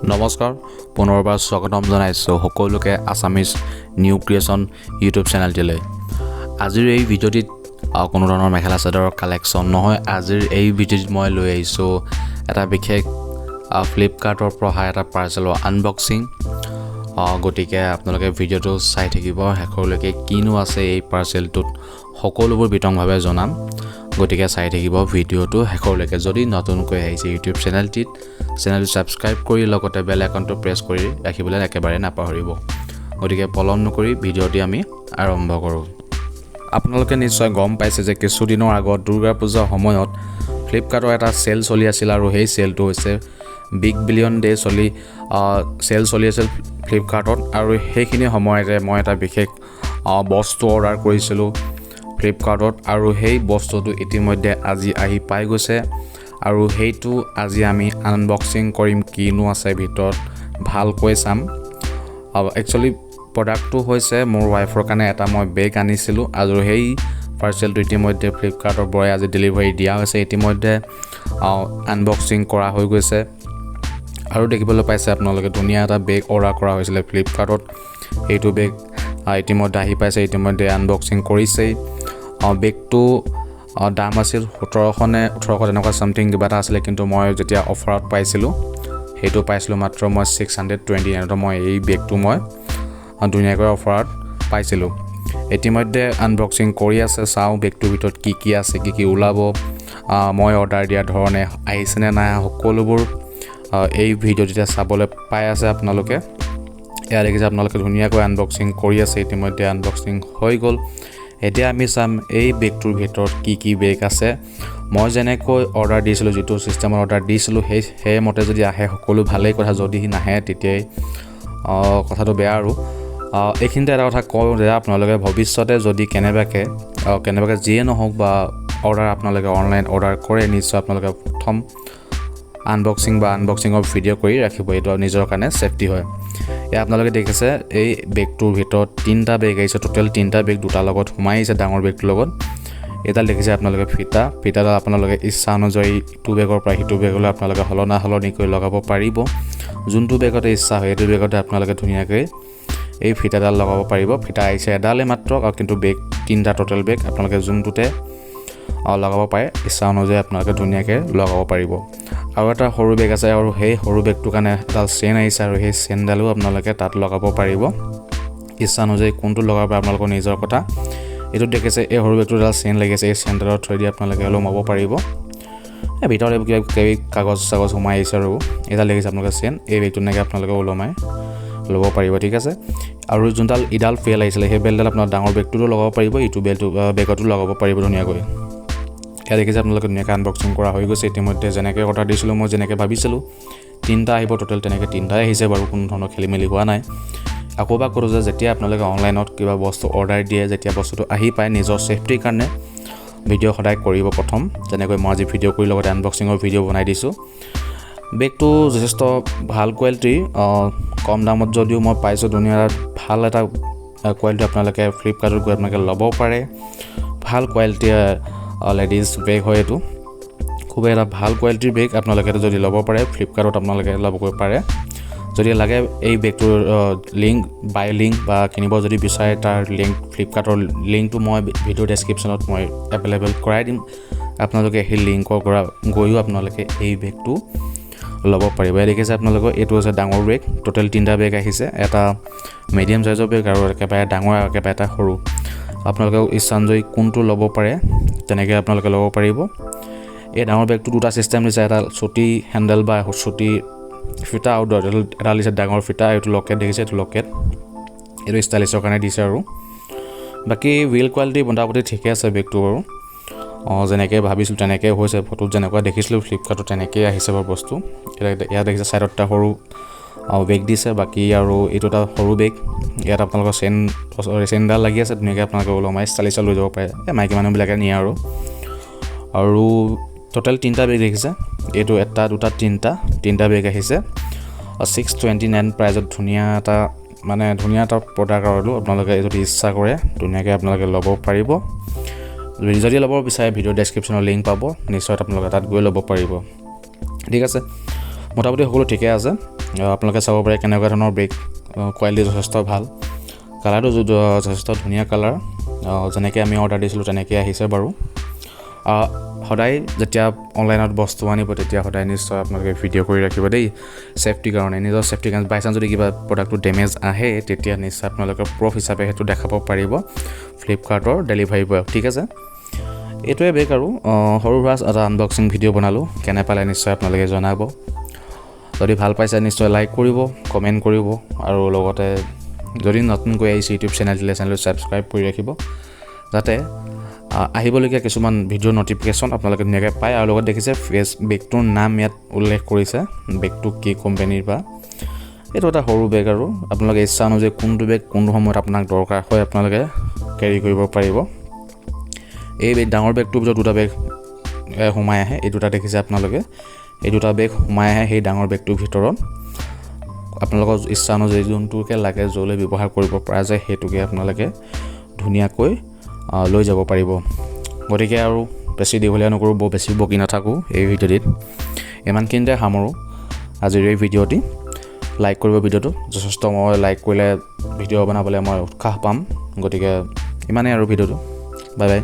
নমস্কাৰ পুনৰবাৰ স্বাগতম জনাইছোঁ সকলোকে আছামিজ নিউ ক্ৰিয়েশ্যন ইউটিউব চেনেলটিলৈ। আজিৰ এই ভিডিঅ'টিত কোনো ধৰণৰ মেখেলা চাদৰৰ কালেকশ্যন নহয়। আজিৰ এই ভিডিঅ'টিত মই লৈ আহিছোঁ এটা বিশেষ ফ্লিপকাৰ্টৰ পৰা অহা এটা পাৰ্চেলৰ আনবক্সিং। গতিকে আপোনালোকে ভিডিঅ'টো চাই থাকিব শেষলৈকে। কিনো আছে এই পাৰ্চেলটোত সকলোবোৰ বিতংভাৱে জনাম, গতিকে চাই থাকিব ভিডিঅ'টো শেষলৈকে। যদি নতুনকৈ আহিছে ইউটিউব চেনেলটো ছাবস্ক্ৰাইব কৰি লগতে বেল আইকনটো প্ৰেছ কৰি ৰাখিবলৈ একেবাৰে নাপাহৰিব। গতিকে পলম নকৰি ভিডিঅ'টি আমি আৰম্ভ কৰোঁ। আপোনালোকে নিশ্চয় গম পাইছে যে কিছুদিনৰ আগত দুৰ্গা পূজাৰ সময়ত ফ্লিপকাৰ্টৰ এটা চেল চলি আছিল, আৰু সেই চেলটো হৈছে বিগ বিলিয়ন ডে চেল চলি আছিল ফ্লিপকাৰ্টত। আৰু সেইখিনি সময়তে মই এটা বিশেষ বস্তু অৰ্ডাৰ কৰিছিলোঁ ফ্লিপকাৰ্টত, আৰু সেই বস্তুটো ইতিমধ্যে আজি আহি পাই গৈছে। আৰু সেইটো আজি আমি আনবক্সিং কৰিম। কিনো আছে ভিতৰত ভালকৈ চাম। একচুৱেলি প্ৰডাক্টটো হৈছে মোৰ ৱাইফৰ কাৰণে এটা মই বেগ আনিছিলোঁ, আৰু সেই পাৰ্চেলটো ইতিমধ্যে ফ্লিপকাৰ্টৰ পৰাই আজি ডেলিভাৰী দিয়া হৈছে। ইতিমধ্যে আনবক্সিং কৰা হৈ গৈছে, আৰু দেখিবলৈ পাইছে আপোনালোকে ধুনীয়া এটা বেগ অৰ্ডাৰ কৰা হৈছিলে ফ্লিপকাৰ্টত। সেইটো বেগ ইতিমধ্যে আহি পাইছে, ইতিমধ্যে আনবক্সিং কৰিছেই। বেগটো দাম আছিল 1700 নে 1800 তেনেকুৱা চামথিং কিবা এটা আছিলে, কিন্তু মই যেতিয়া অফাৰত পাইছিলোঁ সেইটো পাইছিলোঁ মাত্ৰ মই 629। মই এই বেগটো মই ধুনীয়াকৈ অফাৰত পাইছিলোঁ। ইতিমধ্যে আনবক্সিং কৰি আছে। চাওঁ বেগটোৰ ভিতৰত কি আছে, কি ওলাব, মই অৰ্ডাৰ দিয়া ধৰণে আহিছেনে নাই, সকলোবোৰ এই ভিডিঅ'টিতে চাবলৈ পাই আছে আপোনালোকে। এয়া দেখিছে আপোনালোকে ধুনীয়াকৈ আনবক্সিং কৰি আছে। ইতিমধ্যে আনবক্সিং হৈ গ'ল। এতিয়া আমি চাম এই বেগটোৰ ভিতৰত কি বেগ আছে। মই যেনেকৈ অৰ্ডাৰ দিছিলোঁ, যিটো ছিষ্টেমত অৰ্ডাৰ দিছিলোঁ সেইমতে যদি আহে সকলো ভালেই কথা, যদি নাহে তেতিয়াই কথাটো বেয়া। আৰু এইখিনিতে এটা কথা কওঁ যে আপোনালোকে ভৱিষ্যতে যদি কেনেবাকৈ যিয়ে নহওক বা অৰ্ডাৰ আপোনালোকে অনলাইন অৰ্ডাৰ কৰে, নিশ্চয় আপোনালোকে প্ৰথম আনবক্সিঙৰ ভিডিঅ' কৰি ৰাখিব। এইটো নিজৰ কাৰণে ছেফটি হয়। এয়া আপোনালোকে দেখিছে এই বেগটোৰ ভিতৰত 3টা বেগ আহিছে। টোটেল 3টা বেগ, 2টাৰ লগত সোমাই আহিছে ডাঙৰ বেগটোৰ লগত। এডাল দেখিছে আপোনালোকে ফিটাডাল আপোনালোকে ইচ্ছা অনুযায়ী ইটো বেগৰ পৰা সিটো বেগলৈ আপোনালোকে সলনি কৰি লগাব পাৰিব। যোনটো বেগতে ইচ্ছা হয় সেইটো বেগতে আপোনালোকে ধুনীয়াকৈ এই ফিটাডাল লগাব পাৰিব। ফিটা আহিছে এডালে মাত্ৰ, কিন্তু বেগ 3টা টোটেল বেগ আপোনালোকে যোনটোতে লগাব পাৰে ইচ্ছা অনুযায়ী আপোনালোকে ধুনীয়াকৈ লগাব পাৰিব। আৰু এটা সৰু বেগ আছে, আৰু সেই সৰু বেগটোৰ কাৰণে এডাল চেইন আহিছে, আৰু সেই চেইনডালো আপোনালোকে তাত লগাব পাৰিব ইচ্ছা অনুযায়ী। কোনটো লগাব পাৰে আপোনালোকৰ নিজৰ কথা। এইটো দেখিছে এই সৰু বেগটোত এডাল চেইন লাগিছে, এই চেইনডালৰ থৈ দি আপোনালোকে ওলমাব পাৰিব। ভিতৰত কিবা কাগজ সোমাই আহিছে, আৰু এডাল দেখিছে আপোনালোকে চেইন, এই বেগটো এনেকৈ আপোনালোকে ওলমাই ল'ব পাৰিব। ঠিক আছে। আৰু যোনডাল ইডাল বেল আহিছিলে সেই বেলডাল আপোনাৰ ডাঙৰ বেগটোতো লগাব পাৰিব, ইটো বেগতো লগাব পাৰিব ধুনীয়াকৈ। এয়া দেখিছে আপোনালোকে ধুনীয়াকৈ আনবক্সিং কৰা হৈ গৈছে। ইতিমধ্যে যেনেকৈ অৰ্ডাৰ দিছিলোঁ, মই যেনেকৈ ভাবিছিলোঁ 3টা আহিব টোটেল, তেনেকৈ 3টাই আহিছে বাৰু, কোনো ধৰণৰ খেলিমেলি হোৱা নাই। আকৌ এবাৰ ক'লোঁ যে যেতিয়া আপোনালোকে অনলাইনত কিবা বস্তু অৰ্ডাৰ দিয়ে, যেতিয়া বস্তুটো আহি পায়, নিজৰ ছেফটিৰ কাৰণে ভিডিঅ' সদায় কৰিব প্ৰথম। যেনেকৈ মই আজি ভিডিঅ' কৰি লগতে আনবক্সিঙৰ ভিডিঅ' বনাই দিছোঁ। বেগটো যথেষ্ট ভাল কোৱালিটিৰ, কম দামত যদিও মই পাইছোঁ ধুনীয়া ভাল এটা কোৱালিটি। আপোনালোকে ফ্লিপকাৰ্টত গৈ আপোনালোকে ল'ব পাৰে। ভাল কোৱালিটিৰ লেডিজ বেগ হয় এইটো, খুবেই এটা ভাল কোৱালিটিৰ বেগ। আপোনালোকে যদি ল'ব পাৰে ফ্লিপকাৰ্টত আপোনালোকে ল'বগৈ পাৰে। যদি লাগে এই বেগটোৰ বাই লিংক বা কিনিব যদি বিচাৰে, তাৰ ফ্লিপকাৰ্টৰ লিংকটো মই ভিডিঅ' ডেছক্ৰিপশ্যনত মই এভেইলেবল কৰাই দিম। আপোনালোকে সেই লিংকৰ পৰা গৈও আপোনালোকে এই বেগটো ল'ব পাৰিব। দেখিছে আপোনালোকৰ এইটো হৈছে ডাঙৰ বেগ। টোটেল 3টা বেগ আহিছে, এটা মিডিয়াম চাইজৰ বেগ আৰু একেবাৰে ডাঙৰ, একেবাৰে এটা সৰু। আপোনালোকে ইচ্ছা অনুযায়ী কোনটো ল'ব পাৰে তেনেকৈ আপোনালোকে ল'ব পাৰিব। এই ডাঙৰ বেগটো 2টা ছিষ্টেম দিছে, এটা চুটি হেণ্ডেল বা চুটি ফিটা, আৰু এডাল দিছে ডাঙৰ ফিটা। এইটো লকেট দেখিছে, এইটো লকেট, এইটো ষ্টাইলিছৰ কাৰণে দিছে। আৰু বাকী বিল্ড কোৱালিটি মোটামুটি ঠিকে আছে বেগটো বাৰু। যেনেকৈ ভাবিছিলোঁ তেনেকৈ হৈছে, ফটোত যেনেকুৱা দেখিছিলোঁ ফ্লিপকাৰ্টত তেনেকৈয়ে আহিছে বাৰু বস্তু। ইয়াত দেখিছে ছাইডত এটা সৰু বেগ দিছে, বাকী আৰু এইটো এটা সৰু বেগ। ইয়াত আপোনালোকৰ চেইনডাল লাগি আছে, ধুনীয়াকৈ আপোনালোকে ওলমাই ষ্টাইলিছত লৈ যাব পাৰে। মাইকী মানুহবিলাকে নিয়ে। আৰু টোটেল 3টা বেগ দেখিছে, এইটো 1, 2, 3টা বেগ আহিছে। 629 প্ৰাইজত ধুনীয়া এটা প্ৰডাক্ট। আৰু আপোনালোকে যদি ইচ্ছা কৰে ধুনীয়াকৈ আপোনালোকে ল'ব পাৰিব। যদি ল'ব বিচাৰে ভিডিঅ' ডেছক্ৰিপশ্যনৰ লিংক পাব, নিশ্চয় আপোনালোকে তাত গৈ ল'ব পাৰিব। ঠিক আছে। মোটামুটি সকলো ঠিকে আছে। আপোনালোকে চাব পাৰে কেনেকুৱা ধৰণৰ বেগ, কোৱালিটি যথেষ্ট ভাল, কালাৰটো যথেষ্ট ধুনীয়া কালাৰ, যেনেকৈ আমি অৰ্ডাৰ দিছিলোঁ তেনেকৈ আহিছে বাৰু। সদায় যেতিয়া অনলাইনত বস্তু আনিব তেতিয়া সদায় নিশ্চয় আপোনালোকে ভিডিঅ' কৰি ৰাখিব দেই, ছেফটিৰ কাৰণে, নিজৰ ছেফটিৰ কাৰণে। বাই চান্স যদি কিবা প্ৰডাক্টটো ডেমেজ আহে তেতিয়া নিশ্চয় আপোনালোকে প্ৰুফ হিচাপে সেইটো দেখাব পাৰিব ফ্লিপকাৰ্টৰ ডেলিভাৰী বয়ক, ঠিক আছে। এইটোৱে বেগ আৰু সৰু সুৰা এটা আনবক্সিং ভিডিঅ' বনালোঁ, কেনে পালে নিশ্চয় আপোনালোকে জনাব। যদি ভাল পাইছে নিশ্চয় লাইক কৰিব, কমেণ্ট কৰিব, আৰু লগতে যদি নতুনকৈ আহিছে ইউটিউব চেনেলটো ছাবস্ক্ৰাইব কৰি ৰাখিব, যাতে আহিবলগীয়া কিছুমান ভিডিঅ'ৰ ন'টিফিকেশ্যন আপোনালোকে ধুনীয়াকৈ পায়। আৰু লগত দেখিছে বেগটোৰ নাম ইয়াত উল্লেখ কৰিছে, বেগটো কি কোম্পানীৰ বা। এইটো এটা সৰু বেগ আৰু আপোনালোকে ইচ্ছা অনুযায়ী কোনটো বেগ কোনটো সময়ত আপোনাক দৰকাৰ হয় আপোনালোকে কেৰি কৰিব পাৰিব। এই ডাঙৰ বেগটোৰ ভিতৰত দুটা বেগ সোমাই আহে, এই দুটা দেখিছে আপোনালোকে, এই দুটা বেগ সোমাই আহে সেই ডাঙৰ বেগটোৰ ভিতৰত। আপোনালোকৰ ইচ্ছা অনুযায়ী যোনটোকে লাগে য'লৈ ব্যৱহাৰ কৰিব পৰা যায় সেইটোকে আপোনালোকে ধুনীয়াকৈ লৈ যাব পাৰিব। গতিকে আৰু বেছি দীঘলীয়া নকৰোঁ, বৰ বেছি বকি নাথাকোঁ এই ভিডিঅ'টিত, ইমানখিনিতে সামৰোঁ আজিৰ এই ভিডিঅ'টি। লাইক কৰিব ভিডিঅ'টো, যথেষ্ট মই লাইক কৰিলে ভিডিঅ' বনাবলৈ মই উৎসাহ পাম। গতিকে ইমানেই আৰু ভিডিঅ'টো, বাই বাই।